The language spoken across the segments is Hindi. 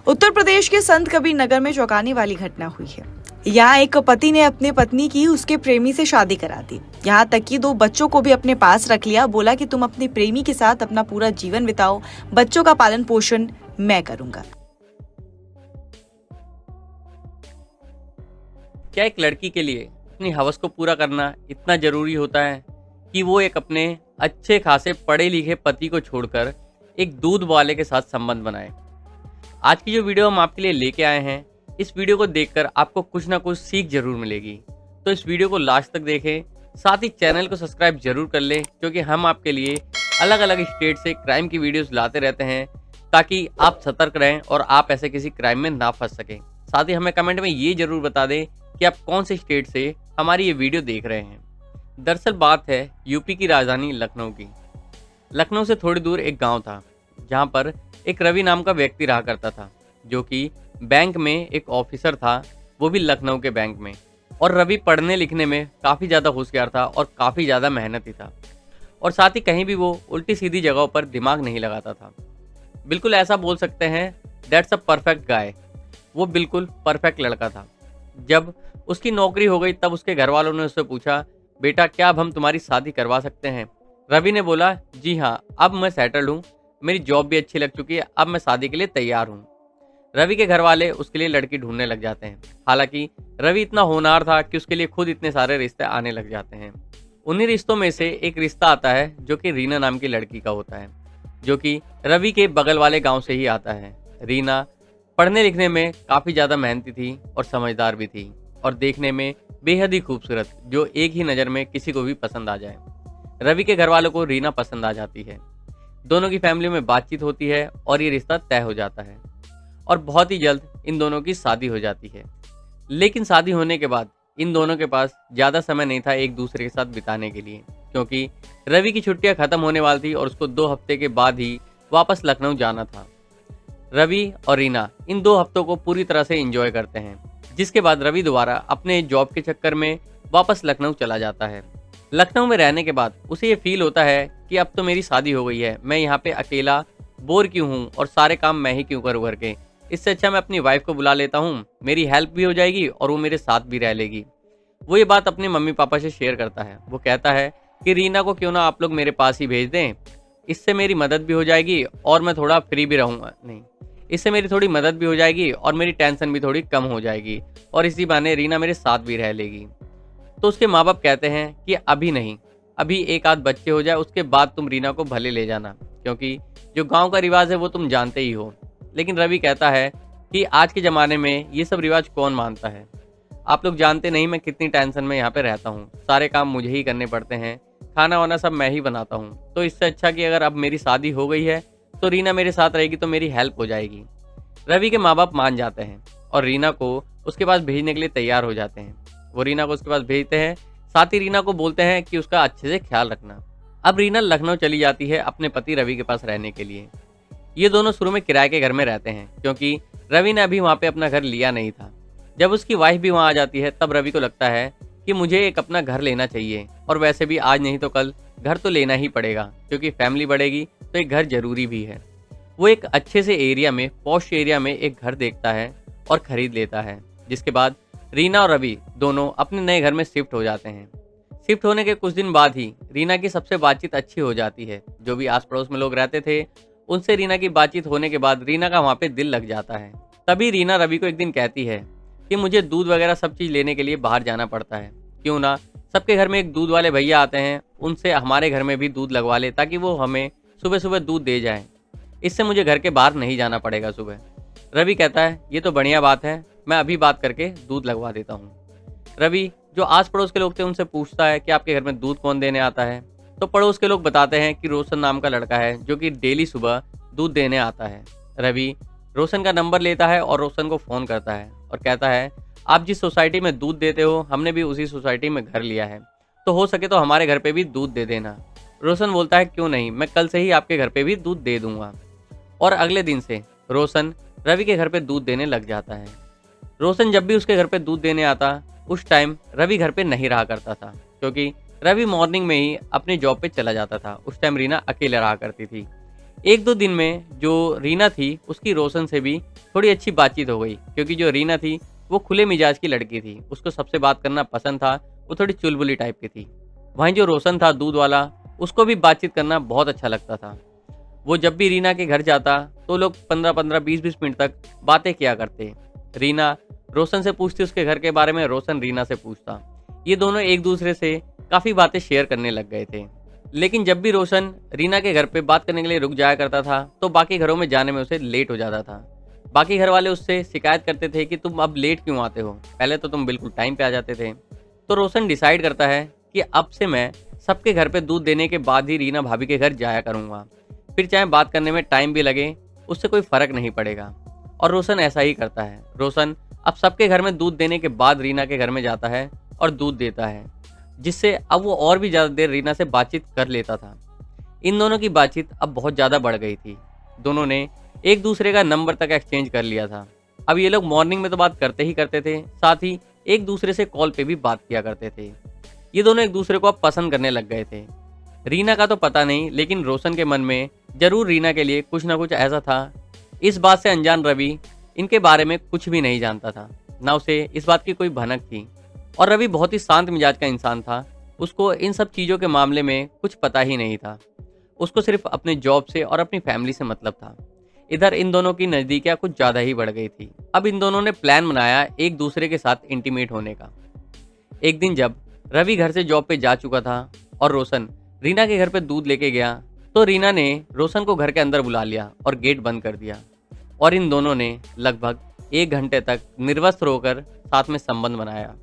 उत्तर प्रदेश के संत कबीर नगर में चौंकाने वाली घटना हुई है। यहाँ एक पति ने अपनी पत्नी की उसके प्रेमी से शादी करा दी। यहाँ तक कि 2 बच्चों को भी अपने पास रख लिया। बोला कि तुम अपने प्रेमी के साथ अपना पूरा जीवन बिताओ, बच्चों का पालन पोषण मैं करूंगा। क्या एक लड़की के लिए अपनी हवस को पूरा करना इतना जरूरी होता है कि वो एक अपने अच्छे खासे पढ़े लिखे पति को छोड़कर एक दूध वाले के साथ संबंध बनाए? आज की जो वीडियो हम आपके लिए लेके आए हैं, इस वीडियो को देखकर आपको कुछ ना कुछ सीख जरूर मिलेगी। तो इस वीडियो को लास्ट तक देखें, साथ ही चैनल को सब्सक्राइब जरूर कर लें, क्योंकि हम आपके लिए अलग अलग स्टेट से क्राइम की वीडियोस लाते रहते हैं ताकि आप सतर्क रहें और आप ऐसे किसी क्राइम में ना फंस सकें। साथ ही हमें कमेंट में ये जरूर बता दें कि आप कौन से स्टेट से हमारी ये वीडियो देख रहे हैं। दरअसल बात है यूपी की राजधानी लखनऊ की। लखनऊ से थोड़ी दूर एक गांव था जहां पर एक रवि नाम का व्यक्ति रहा करता था, जो कि बैंक में एक ऑफिसर था, वो भी लखनऊ के बैंक में। और रवि पढ़ने लिखने में काफ़ी ज़्यादा होशियार था और काफ़ी ज़्यादा मेहनती था, और साथ ही कहीं भी वो उल्टी सीधी जगहों पर दिमाग नहीं लगाता था। बिल्कुल ऐसा बोल सकते हैं, दैट्स अ परफेक्ट गाय। वो बिल्कुल परफेक्ट लड़का था। जब उसकी नौकरी हो गई तब उसके घर वालों ने उससे पूछा, बेटा क्या अब हम तुम्हारी शादी करवा सकते हैं? रवि ने बोला, जी हाँ, अब मैं सेटल्ड हूँ, मेरी जॉब भी अच्छी लग चुकी है, अब मैं शादी के लिए तैयार हूँ। रवि के घर वाले उसके लिए लड़की ढूंढने लग जाते हैं। हालांकि रवि इतना होनहार था कि उसके लिए खुद इतने सारे रिश्ते आने लग जाते हैं। उन्हीं रिश्तों में से एक रिश्ता आता है जो कि रीना नाम की लड़की का होता है, जो कि रवि के बगल वाले गाँव से ही आता है। रीना पढ़ने लिखने में काफ़ी ज़्यादा मेहनती थी और समझदार भी थी, और देखने में बेहद ही खूबसूरत, जो एक ही नज़र में किसी को भी पसंद आ जाए। रवि के घर वालों को रीना पसंद आ जाती है। दोनों की फैमिली में बातचीत होती है और ये रिश्ता तय हो जाता है, और बहुत ही जल्द इन दोनों की शादी हो जाती है। लेकिन शादी होने के बाद इन दोनों के पास ज़्यादा समय नहीं था एक दूसरे के साथ बिताने के लिए, क्योंकि रवि की छुट्टियां खत्म होने वाली थी और उसको 2 हफ्ते के बाद ही वापस लखनऊ जाना था। रवि और रीना इन 2 हफ्तों को पूरी तरह से एंजॉय करते हैं, जिसके बाद रवि दोबारा अपने जॉब के चक्कर में वापस लखनऊ चला जाता है। लखनऊ में रहने के बाद उसे ये फील होता है कि अब तो मेरी शादी हो गई है, मैं यहाँ पे अकेला बोर क्यों हूँ और सारे काम मैं ही क्यों करूँ करके। इससे अच्छा मैं अपनी वाइफ को बुला लेता हूँ, मेरी हेल्प भी हो जाएगी और वो मेरे साथ भी रह लेगी। वो ये बात अपने मम्मी पापा से शेयर करता है। वो कहता है कि रीना को क्यों ना आप लोग मेरे पास ही भेज दें, इससे मेरी मदद भी हो जाएगी और मैं थोड़ा फ्री भी रहूँगा, नहीं, इससे मेरी थोड़ी मदद भी हो जाएगी और मेरी टेंशन भी थोड़ी कम हो जाएगी, और इसी बहाने रीना मेरे साथ भी रह लेगी। तो उसके माँ बाप कहते हैं कि अभी नहीं, अभी एक आध बच्चे हो जाए, उसके बाद तुम रीना को भले ले जाना, क्योंकि जो गांव का रिवाज है वो तुम जानते ही हो। लेकिन रवि कहता है कि आज के ज़माने में ये सब रिवाज कौन मानता है, आप लोग जानते नहीं मैं कितनी टेंशन में यहाँ पे रहता हूँ, सारे काम मुझे ही करने पड़ते हैं, खाना वाना सब मैं ही बनाता हूँ। तो इससे अच्छा कि अगर अब मेरी शादी हो गई है तो रीना मेरे साथ रहेगी तो मेरी हेल्प हो जाएगी। रवि के माँ बाप मान जाते हैं और रीना को उसके पास भेजने के लिए तैयार हो जाते हैं। वो रीना को उसके पास भेजते हैं, साथ ही रीना को बोलते हैं कि उसका अच्छे से ख्याल रखना। अब रीना लखनऊ चली जाती है अपने पति रवि के पास रहने के लिए। ये दोनों शुरू में किराए के घर में रहते हैं, क्योंकि रवि ने अभी वहाँ पे अपना घर लिया नहीं था। जब उसकी वाइफ भी वहाँ आ जाती है तब रवि को लगता है कि मुझे एक अपना घर लेना चाहिए, और वैसे भी आज नहीं तो कल घर तो लेना ही पड़ेगा, क्योंकि फैमिली बढ़ेगी तो एक घर जरूरी भी है। वो एक अच्छे से एरिया में, पॉश एरिया में एक घर देखता है और खरीद लेता है, जिसके बाद रीना और रवि दोनों अपने नए घर में शिफ्ट हो जाते हैं। शिफ्ट होने के कुछ दिन बाद ही रीना की सबसे बातचीत अच्छी हो जाती है। जो भी आस पड़ोस में लोग रहते थे उनसे रीना की बातचीत होने के बाद रीना का वहाँ पे दिल लग जाता है। तभी रीना रवि को एक दिन कहती है कि मुझे दूध वगैरह सब चीज़ लेने के लिए बाहर जाना पड़ता है, क्यों ना सबके घर में एक दूध वाले भैया आते हैं, उनसे हमारे घर में भी दूध लगवा ले, ताकि वो हमें सुबह सुबह दूध दे जाए, इससे मुझे घर के बाहर नहीं जाना पड़ेगा सुबह। रवि कहता है ये तो बढ़िया बात है, मैं अभी बात करके दूध लगवा देता हूँ। रवि जो आस पड़ोस के लोग थे उनसे पूछता है कि आपके घर में दूध कौन देने आता है, तो पड़ोस के लोग बताते हैं कि रोशन नाम का लड़का है जो कि डेली सुबह दूध देने आता है। रवि रोशन का नंबर लेता है और रोशन को फ़ोन करता है और कहता है आप जिस सोसाइटी में दूध देते हो हमने भी उसी सोसाइटी में घर लिया है, तो हो सके तो हमारे घर पे भी दूध दे देना। रोशन बोलता है क्यों नहीं, मैं कल से ही आपके घर पे भी दूध दे दूंगा। और अगले दिन से रोशन रवि के घर पे दूध देने लग जाता है। रोशन जब भी उसके घर पे दूध देने आता उस टाइम रवि घर पे नहीं रहा करता था, क्योंकि रवि मॉर्निंग में ही अपनी जॉब पे चला जाता था। उस टाइम रीना अकेले रहा करती थी। एक दो दिन में जो रीना थी उसकी रोशन से भी थोड़ी अच्छी बातचीत हो गई, क्योंकि जो रीना थी वो खुले मिजाज की लड़की थी, उसको सबसे बात करना पसंद था, वो थोड़ी चुलबुली टाइप की थी। वहीं जो रोशन था दूध वाला, उसको भी बातचीत करना बहुत अच्छा लगता था। वो जब भी रीना के घर जाता तो लोग 15-15 20-20 मिनट तक बातें किया करते। रीना रोशन से पूछती उसके घर के बारे में, रोशन रीना से पूछता। ये दोनों एक दूसरे से काफ़ी बातें शेयर करने लग गए थे। लेकिन जब भी रोशन रीना के घर पे बात करने के लिए रुक जाया करता था तो बाकी घरों में जाने में उसे लेट हो जाता था। बाकी घर वाले उससे शिकायत करते थे कि तुम अब लेट क्यों आते हो, पहले तो तुम बिल्कुल टाइम पे आ जाते थे। तो रोशन डिसाइड करता है कि अब से मैं सबके घर पे दूध देने के बाद ही रीना भाभी के घर जाया करूँगा, फिर चाहे बात करने में टाइम भी लगे उससे कोई फ़र्क नहीं पड़ेगा। और रोशन ऐसा ही करता है। रोशन अब सबके घर में दूध देने के बाद रीना के घर में जाता है और दूध देता है, जिससे अब वो और भी ज़्यादा देर रीना से बातचीत कर लेता था। इन दोनों की बातचीत अब बहुत ज़्यादा बढ़ गई थी। दोनों ने एक दूसरे का नंबर तक एक्सचेंज कर लिया था। अब ये लोग मॉर्निंग में तो बात करते ही करते थे, साथ ही एक दूसरे से कॉल पे भी बात किया करते थे। ये दोनों एक दूसरे को अब पसंद करने लग गए थे। रीना का तो पता नहीं, लेकिन रोशन के मन में जरूर रीना के लिए कुछ ना कुछ ऐसा था। इस बात से अनजान रवि इनके बारे में कुछ भी नहीं जानता था, ना उसे इस बात की कोई भनक थी। और रवि बहुत ही शांत मिजाज का इंसान था, उसको इन सब चीज़ों के मामले में कुछ पता ही नहीं था। उसको सिर्फ अपने जॉब से और अपनी फैमिली से मतलब था। इधर इन दोनों की नज़दीकियाँ कुछ ज़्यादा ही बढ़ गई थी। अब इन दोनों ने प्लान बनाया एक दूसरे के साथ इंटीमेट होने का। एक दिन जब रवि घर से जॉब पे जा चुका था और रोशन रीना के घर पे दूध लेके गया, तो रीना ने रोशन को घर के अंदर बुला लिया और गेट बंद कर दिया। और इन दोनों ने लगभग 1 घंटे तक निर्वस्त्र होकर साथ में संबंध बनाया।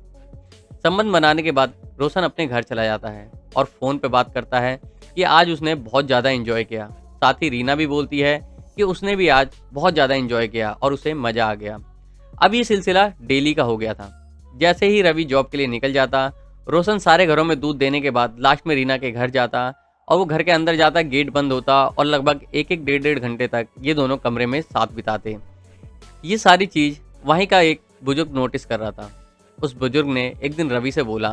संबंध बनाने के बाद रोशन अपने घर चला जाता है और फ़ोन पे बात करता है कि आज उसने बहुत ज़्यादा एंजॉय किया। साथ ही रीना भी बोलती है कि उसने भी आज बहुत ज़्यादा एंजॉय किया और उसे मज़ा आ गया। अब ये सिलसिला डेली का हो गया था। जैसे ही रवि जॉब के लिए निकल जाता, रोशन सारे घरों में दूध देने के बाद लास्ट में रीना के घर जाता और वो घर के अंदर जाता, गेट बंद होता और लगभग 1-1 डेढ़ घंटे तक ये दोनों कमरे में साथ बिताते। ये सारी चीज़ वहीं का एक बुजुर्ग नोटिस कर रहा था। उस बुजुर्ग ने एक दिन रवि से बोला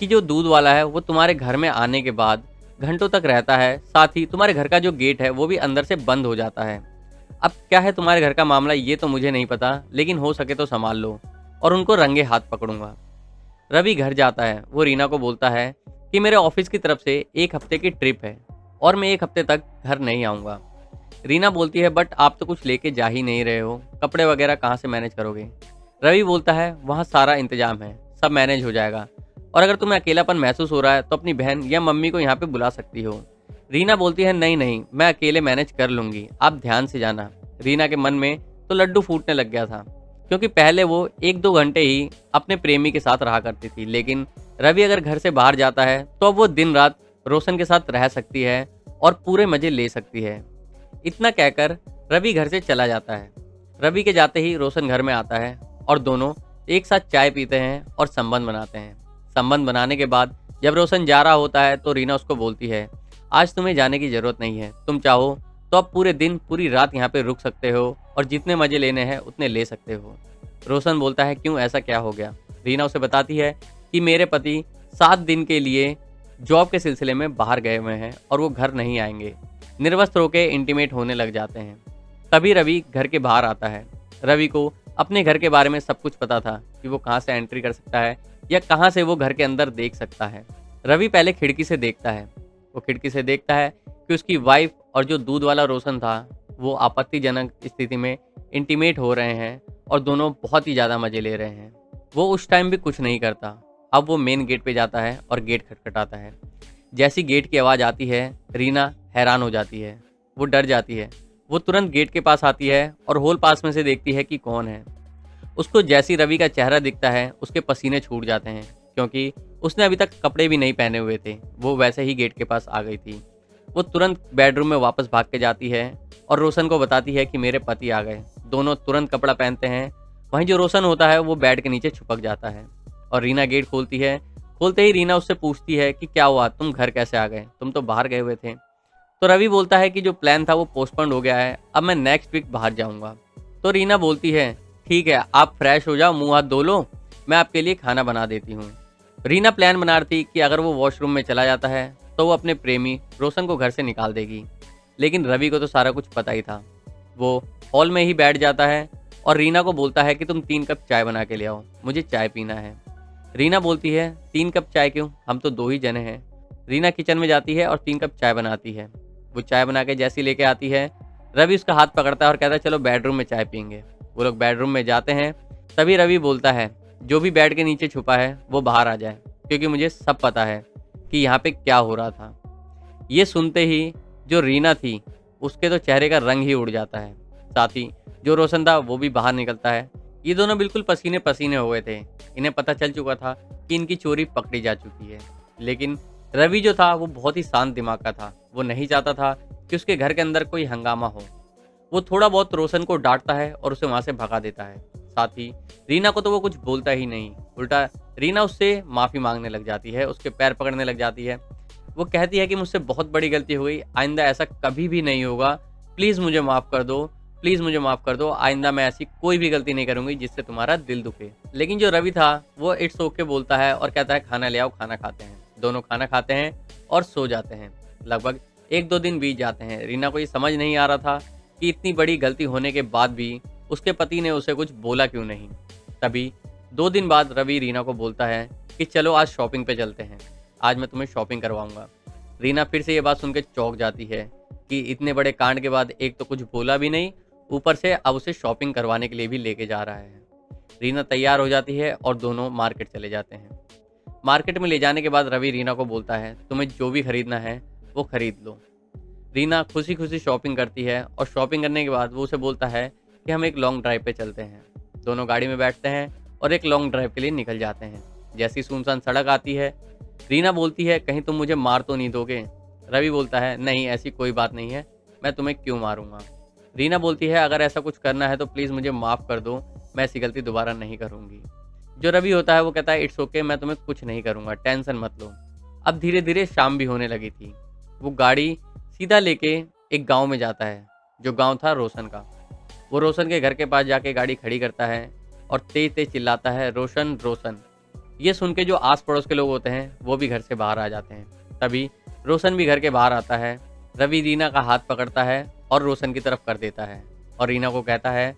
कि जो दूध वाला है वो तुम्हारे घर में आने के बाद घंटों तक रहता है, साथ ही तुम्हारे घर का जो गेट है वो भी अंदर से बंद हो जाता है। अब क्या है तुम्हारे घर का मामला ये तो मुझे नहीं पता, लेकिन हो सके तो संभाल लो और उनको रंगे हाथ पकड़ूंगा। रवि घर जाता है, वो रीना को बोलता है कि मेरे ऑफिस की तरफ से 1 हफ्ते की ट्रिप है और मैं 1 हफ्ते तक घर नहीं आऊँगा। रीना बोलती है बट आप तो कुछ लेके जा ही नहीं रहे हो, कपड़े वगैरह कहाँ से मैनेज करोगे। रवि बोलता है वहाँ सारा इंतजाम है, सब मैनेज हो जाएगा, और अगर तुम्हें अकेलापन महसूस हो रहा है तो अपनी बहन या मम्मी को यहाँ पे बुला सकती हो। रीना बोलती है नहीं नहीं, मैं अकेले मैनेज कर लूँगी, आप ध्यान से जाना। रीना के मन में तो लड्डू फूटने लग गया था, क्योंकि पहले वो 1-2 घंटे ही अपने प्रेमी के साथ रहा करती थी, लेकिन रवि अगर घर से बाहर जाता है तो अब वो दिन रात रोशन के साथ रह सकती है और पूरे मजे ले सकती है। इतना कहकर रवि घर से चला जाता है। रवि के जाते ही रोशन घर में आता है और दोनों एक साथ चाय पीते हैं और संबंध बनाते हैं। संबंध बनाने के बाद जब रोशन जा रहा होता है तो रीना उसको बोलती है आज तुम्हें जाने की ज़रूरत नहीं है, तुम चाहो तो अब पूरे दिन पूरी रात यहाँ पे रुक सकते हो और जितने मज़े लेने हैं उतने ले सकते हो। रोशन बोलता है क्यों, ऐसा क्या हो गया। रीना उसे बताती है कि मेरे पति 7 दिन के लिए जॉब के सिलसिले में बाहर गए हुए हैं और वो घर नहीं आएंगे। निर्वस्त्र होकर इंटीमेट होने लग जाते हैं। तभी रवि घर के बाहर आता है। रवि को अपने घर के बारे में सब कुछ पता था कि वो कहाँ से एंट्री कर सकता है या कहाँ से वो घर के अंदर देख सकता है। रवि पहले खिड़की से देखता है। वो खिड़की से देखता है कि उसकी वाइफ और जो दूध वाला रोशन था वो आपत्तिजनक स्थिति में इंटीमेट हो रहे हैं और दोनों बहुत ही ज़्यादा मज़े ले रहे हैं। वो उस टाइम भी कुछ नहीं करता। अब वो मेन गेट पे जाता है और गेट खटखटाता है। जैसी गेट की आवाज़ आती है रीना हैरान हो जाती है, वो डर जाती है। वो तुरंत गेट के पास आती है और होल पास में से देखती है कि कौन है। उसको जैसी रवि का चेहरा दिखता है उसके पसीने छूट जाते हैं, क्योंकि उसने अभी तक कपड़े भी नहीं पहने हुए थे। वो वैसे ही गेट के पास आ गई थी। वो तुरंत बेडरूम में वापस भाग के जाती है और रोशन को बताती है कि मेरे पति आ गए। दोनों तुरंत कपड़ा पहनते हैं। वहीं जो रोशन होता है वो बेड के नीचे छुपक जाता है और रीना गेट खोलती है। खोलते ही रीना उससे पूछती है कि क्या हुआ, तुम घर कैसे आ गए, तुम तो बाहर गए हुए थे। तो रवि बोलता है कि जो प्लान था वो पोस्टपोन्ड हो गया है, अब मैं नेक्स्ट वीक बाहर जाऊंगा। तो रीना बोलती है ठीक है, आप फ्रेश हो जाओ, मुंह हाथ धो लो, मैं आपके लिए खाना बना देती हूँ। रीना प्लान बना रही थी कि अगर वो वॉशरूम में चला जाता है तो वो अपने प्रेमी रोशन को घर से निकाल देगी। लेकिन रवि को तो सारा कुछ पता ही था। वो हॉल में ही बैठ जाता है और रीना को बोलता है कि तुम 3 कप चाय बना के ले आओ, मुझे चाय पीना है। रीना बोलती है 3 कप चाय क्यों, हम तो 2 ही जने हैं। रीना किचन में जाती है और 3 कप चाय बनाती है। वो चाय बना के जैसी लेके आती है, रवि उसका हाथ पकड़ता है और कहता है चलो बेडरूम में चाय पियेंगे। वो लोग बेडरूम में जाते हैं। तभी रवि बोलता है जो भी बेड के नीचे छुपा है वो बाहर आ जाए, क्योंकि मुझे सब पता है कि यहाँ पे क्या हो रहा था। ये सुनते ही जो रीना थी उसके तो चेहरे का रंग ही उड़ जाता है। साथ ही जो रोशन था वो भी बाहर निकलता है। ये दोनों बिल्कुल पसीने पसीने हो गए थे। इन्हें पता चल चुका था कि इनकी चोरी पकड़ी जा चुकी है। लेकिन रवि जो था वो बहुत ही शांत दिमाग का था। वो नहीं चाहता था कि उसके घर के अंदर कोई हंगामा हो। वो थोड़ा बहुत रोशन को डांटता है और उसे वहां से भगा देता है। साथ ही रीना को तो वो कुछ बोलता ही नहीं, उल्टा रीना उससे माफ़ी मांगने लग जाती है, उसके पैर पकड़ने लग जाती है। वो कहती है कि मुझसे बहुत बड़ी गलती हो गई, आइंदा ऐसा कभी भी नहीं होगा, प्लीज़ मुझे माफ़ कर दो, प्लीज़ मुझे माफ़ कर दो, आइंदा मैं ऐसी कोई भी गलती नहीं करूँगी जिससे तुम्हारा दिल दुखे। लेकिन जो रवि था वो इट्स ओके बोलता है और कहता है खाना ले आओ, खाना खाते हैं। दोनों खाना खाते हैं और सो जाते हैं। लगभग 1-2 दिन बीत जाते हैं। रीना को ये समझ नहीं आ रहा था कि इतनी बड़ी गलती होने के बाद भी उसके पति ने उसे कुछ बोला क्यों नहीं। तभी 2 दिन बाद रवि रीना को बोलता है कि चलो आज शॉपिंग पे चलते हैं, आज मैं तुम्हें शॉपिंग करवाऊंगा। रीना फिर से ये बात सुन के चौंक जाती है कि इतने बड़े कांड के बाद एक तो कुछ बोला भी नहीं, ऊपर से अब उसे शॉपिंग करवाने के लिए भी लेके जा रहा है। रीना तैयार हो जाती है और दोनों मार्केट चले जाते हैं। मार्केट में ले जाने के बाद रवि रीना को बोलता है तुम्हें जो भी खरीदना है वो खरीद लो। रीना खुशी खुशी शॉपिंग करती है और शॉपिंग करने के बाद वो उसे बोलता है कि हम एक लॉन्ग ड्राइव पे चलते हैं। दोनों गाड़ी में बैठते हैं और एक लॉन्ग ड्राइव के लिए निकल जाते हैं। जैसी सुनसान सड़क आती है, रीना बोलती है कहीं तुम मुझे मार तो नहीं दोगे। रवि बोलता है नहीं, ऐसी कोई बात नहीं है, मैं तुम्हें क्यों मारूंगा। रीना बोलती है अगर ऐसा कुछ करना है तो प्लीज़ मुझे माफ़ कर दो, मैं ऐसी गलती दोबारा नहीं करूँगी। जो रवि होता है वो कहता है इट्स ओके, मैं तुम्हें कुछ नहीं करूँगा, टेंशन मत लो। अब धीरे धीरे शाम भी होने लगी थी। वो गाड़ी सीधा लेके एक गांव में जाता है, जो गांव था रोशन का। वो रोशन के घर के पास जाके गाड़ी खड़ी करता है और तेज तेज चिल्लाता है रोशन रोशन। ये सुन के जो आस पड़ोस के लोग होते हैं वो भी घर से बाहर आ जाते हैं। तभी रोशन भी घर के बाहर आता है। रवि रीना का हाथ पकड़ता है और रोशन की तरफ कर देता है और रीना को कहता है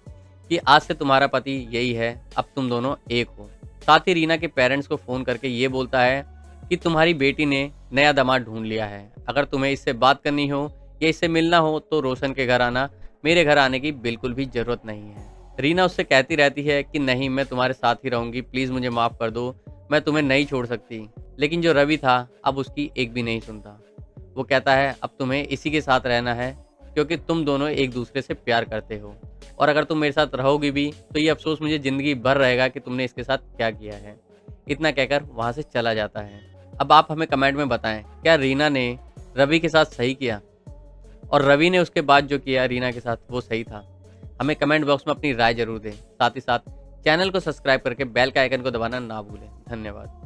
कि आज से तुम्हारा पति यही है, अब तुम दोनों एक हो। साथ ही रीना के पेरेंट्स को फ़ोन करके ये बोलता है कि तुम्हारी बेटी ने नया दामाद ढूंढ लिया है, अगर तुम्हें इससे बात करनी हो या इससे मिलना हो तो रोशन के घर आना, मेरे घर आने की बिल्कुल भी ज़रूरत नहीं है। रीना उससे कहती रहती है कि नहीं, मैं तुम्हारे साथ ही रहूँगी, प्लीज़ मुझे माफ़ कर दो, मैं तुम्हें नहीं छोड़ सकती। लेकिन जो रवि था अब उसकी एक भी नहीं सुनता। वो कहता है अब तुम्हें इसी के साथ रहना है क्योंकि तुम दोनों एक दूसरे से प्यार करते हो, और अगर तुम मेरे साथ रहोगी भी तो ये अफसोस मुझे ज़िंदगी भर रहेगा कि तुमने इसके साथ क्या किया है। इतना कहकर वहाँ से चला जाता है। अब आप हमें कमेंट में बताएं, क्या रीना ने रवि के साथ सही किया और रवि ने उसके बाद जो किया रीना के साथ वो सही था? हमें कमेंट बॉक्स में अपनी राय जरूर दें। साथ ही साथ चैनल को सब्सक्राइब करके बेल का आइकन को दबाना ना भूलें। धन्यवाद।